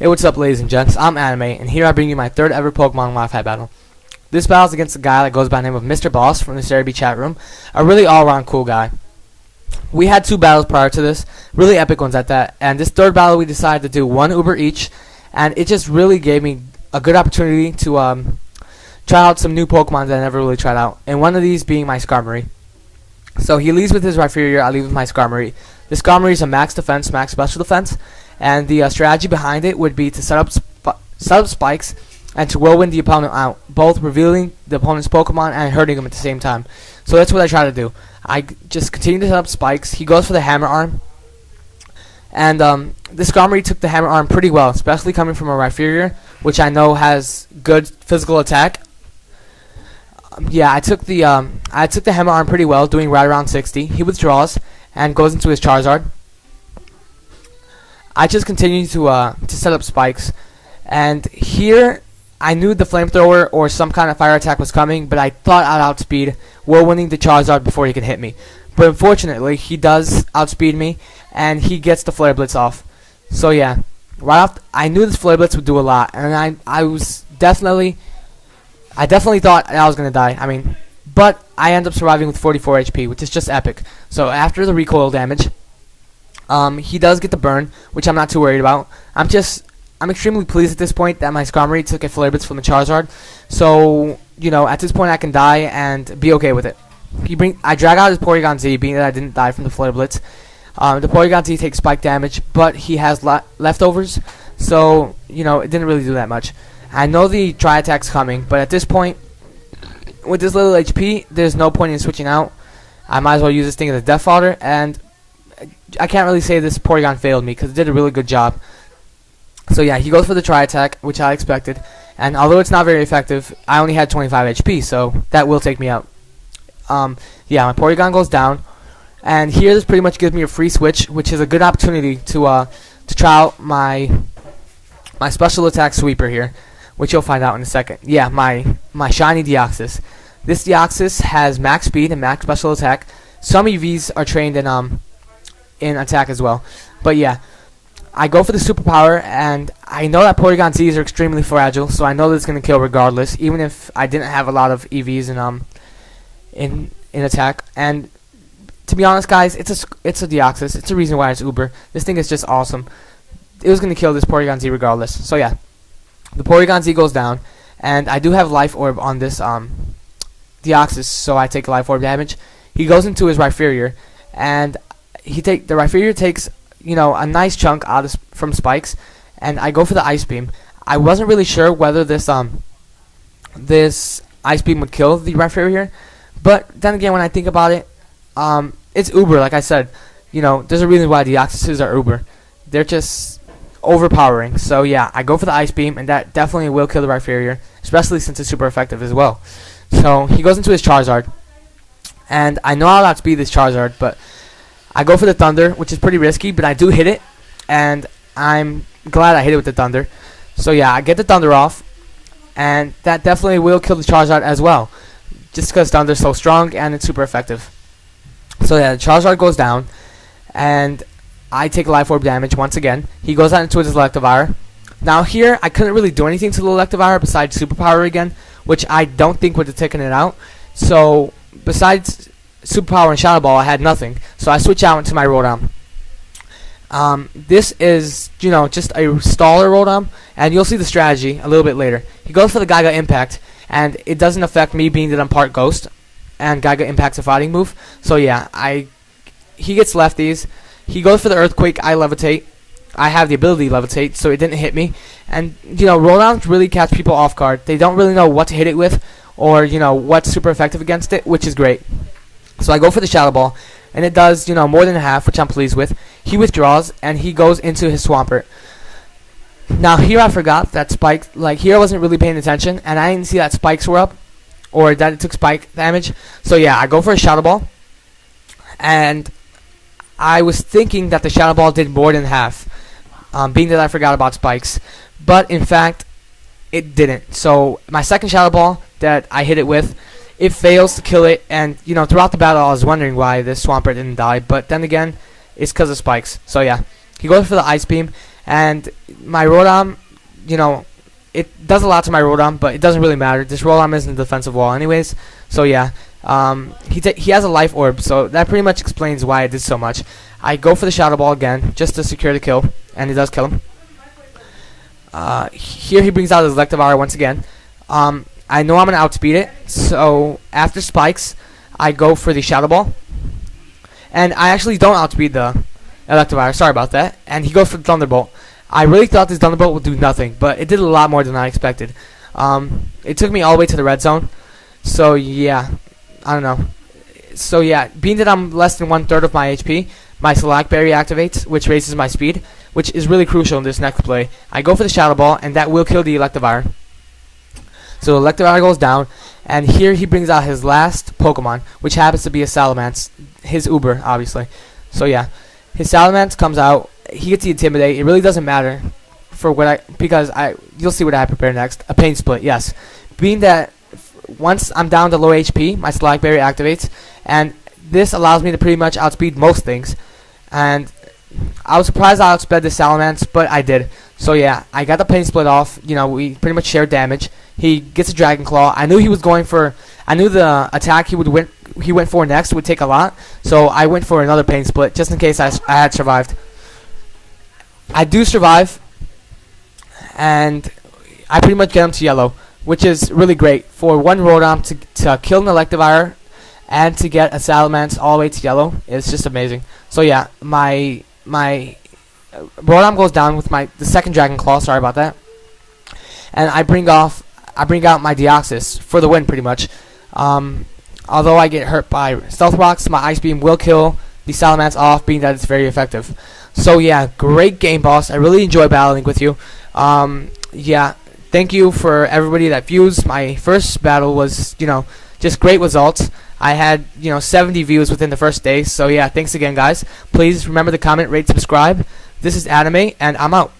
Hey, what's up, ladies and gents? I'm Anime, and here I bring you my third ever Pokemon Wi-Fi battle. This battle is against a guy that goes by the name of Mr.Boss from the Cerebi chat room, a really all-around cool guy. We had 2 battles prior to this, really epic ones at that, and this third battle we decided to do 1 Uber each, and it just really gave me a good opportunity to try out some new Pokemon that I never really tried out, and one of these being my Skarmory. So he leads with his Rhyperior, I lead with my Skarmory. The Skarmory is a max defense, max special defense, and the strategy behind it would be to set up spikes and to whirlwind the opponent out, both revealing the opponent's Pokemon and hurting him at the same time. So that's what I try to do. I just continue to set up spikes. He goes for the Hammer Arm, and the Skarmory took the Hammer Arm pretty well, especially coming from a Rhyperior, which I know has good physical attack. Yeah, I took the Hammer Arm pretty well, doing right around 60. He withdraws and goes into his Charizard. I just continue to set up spikes, and here I knew the flamethrower or some kind of fire attack was coming, but I thought I'd outspeed whirlwinding the Charizard before he could hit me. But unfortunately, he does outspeed me, and he gets the Flare Blitz off. So yeah, right off, I knew this Flare Blitz would do a lot, and I definitely thought I was gonna die. But I end up surviving with 44 HP, which is just epic. So after the recoil damage, he does get the burn, which I'm not too worried about. I'm extremely pleased at this point that my Skarmory took a Flare Blitz from the Charizard. So, at this point I can die and be okay with it. I drag out his Porygon Z, being that I didn't die from the Flare Blitz. The Porygon Z takes spike damage, but he has leftovers, so, it didn't really do that much. I know the Tri-Attack's coming, but at this point, with this little HP, there's no point in switching out. I might as well use this thing as a death fodder, and I can't really say this Porygon failed me, because it did a really good job. So yeah, he goes for the Tri-Attack, which I expected, and although it's not very effective, I only had 25 HP, so that will take me out. Yeah, my Porygon goes down, and here this pretty much gives me a free switch, which is a good opportunity to try out my special attack sweeper here, which you'll find out in a second. Yeah, my shiny Deoxys. This Deoxys has max speed and max special attack. Some EVs are trained in attack as well. But yeah, I go for the superpower, and I know that Porygon Z's are extremely fragile, so I know that it's going to kill regardless, even if I didn't have a lot of EVs in attack. And to be honest, guys, it's a Deoxys. It's a reason why it's Uber. This thing is just awesome. It was going to kill this Porygon Z regardless. So yeah, the Porygon Z goes down, and I do have Life Orb on this Deoxys, so I take Life Orb damage. He goes into his Rhyperior, and the Rhyperior takes a nice chunk out from spikes, and I go for the Ice Beam. I wasn't really sure whether this Ice Beam would kill the Rhyperior, but then again, when I think about it, it's Uber. Like I said, there's a reason why Deoxyses are Uber. They're just overpowering. So yeah, I go for the Ice Beam, and that definitely will kill the Rhyperior, especially since it's super effective as well. So he goes into his Charizard, and I know I'll outspeed this Charizard, but I go for the Thunder, which is pretty risky, but I do hit it, and I'm glad I hit it with the Thunder. So yeah, I get the Thunder off, and that definitely will kill the Charizard as well, just because Thunder's so strong and it's super effective. So yeah, the Charizard goes down, and I take Life Orb damage once again. He goes out into his Electivire. Now here, I couldn't really do anything to the Electivire besides Superpower again, which I don't think would have taken it out. So besides Superpower and Shadow Ball, I had nothing. So I switch out into my Rotom. This is, just a staller Rotom, and you'll see the strategy a little bit later. He goes for the Giga Impact, and it doesn't affect me being that I'm part Ghost, and Giga Impact's a fighting move. So yeah, he gets lefties. He goes for the Earthquake, I Levitate. I have the ability to Levitate, so it didn't hit me. And, Rotoms really catch people off guard. They don't really know what to hit it with, or, what's super effective against it, which is great. So I go for the Shadow Ball, and it does, more than half, which I'm pleased with. He withdraws, and he goes into his Swampert. Now, here I forgot that Spike, here I wasn't really paying attention, and I didn't see that Spikes were up, or that it took Spike damage. So yeah, I go for a Shadow Ball, and I was thinking that the Shadow Ball did more than half, being that I forgot about Spikes. But, in fact, it didn't. So, my second Shadow Ball that I hit it with, it fails to kill it, and, throughout the battle I was wondering why this Swampert didn't die, but then again, it's because of Spikes. So, yeah, he goes for the Ice Beam, And my Rotom, you know, it does a lot to my Rotom, but it doesn't really matter. This Rotom isn't a defensive wall anyways. So yeah, he has a life orb, so that pretty much explains why I did so much. I go for the Shadow Ball again, just to secure the kill, and he does kill him. Here he brings out his Electivire once again. I know I'm going to outspeed it, so after spikes, I go for the Shadow Ball. And I actually don't outspeed the Electivire, sorry about that. And he goes for the Thunderbolt. I really thought this Thunderbolt would do nothing, but it did a lot more than I expected. It took me all the way to the red zone. So yeah, I don't know. So yeah, being that I'm less than 1/3 of my HP, my Select Berry activates, which raises my speed, which is really crucial in this next play. I go for the Shadow Ball, and that will kill the Electivire. So Electivire goes down, and here he brings out his last Pokemon, which happens to be a Salamence, his Uber, obviously. So yeah, his Salamence comes out. He gets the Intimidate. It really doesn't matter for what you'll see what I prepare next. A Pain Split, yes. Being that once I'm down to low HP, my Select Berry activates, and this allows me to pretty much outspeed most things. And I was surprised I outsped the Salamence, but I did. So yeah, I got the Pain Split off. You know, we pretty much shared damage. He gets a Dragon Claw. I knew he was going for. I knew the attack he went for next would take a lot. So I went for another Pain Split just in case I had survived. I do survive, and I pretty much get him to yellow, which is really great for one Rotom to kill an Electivire and to get a Salamence all the way to yellow. It's just amazing. So yeah, my Rotom goes down with the second Dragon Claw. Sorry about that. And I bring out my Deoxys for the win, pretty much. Although I get hurt by Stealth Rocks, my Ice Beam will kill the Salamence off, being that it's very effective. So yeah, great game, boss. I really enjoy battling with you. Yeah, thank you for everybody that views. My first battle was, just great results. I had, 70 views within the first day. So yeah, thanks again, guys. Please remember to comment, rate, subscribe. This is Anime, and I'm out.